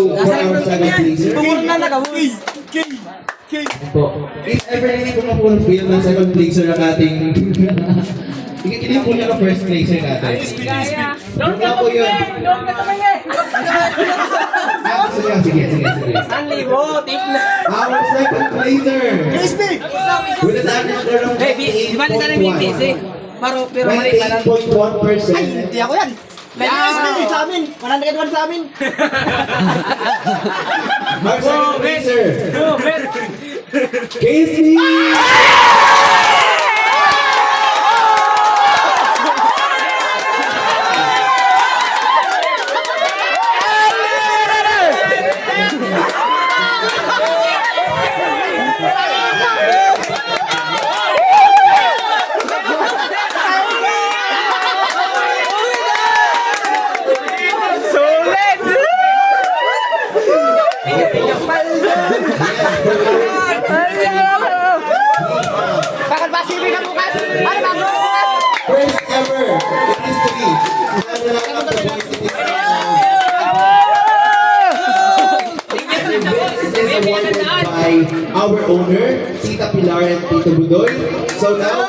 for our second blazer. Pumuro na nag-award. Po. If ever hindi ko ma-fulfill ng second blazer ang ating... Hindi po niya ang first blazer natin. Doon ka po yun. tumingin! Doon ka tumingin! Sige. Ang libo, tip na. Our second blazer. With an average score of Hey, di ba nila namin yung busy? Pero mali ka lang. 98.1%. Ay, hindi ako yan. May SB sa amin. 101 sa amin. Our second blazer. Go, bet! Casey! Bakit ba sibig na bukas? Ano ba bukas? First ever in history. This is awarded by our owner, Tita Pilar and Tito Budoy. So now,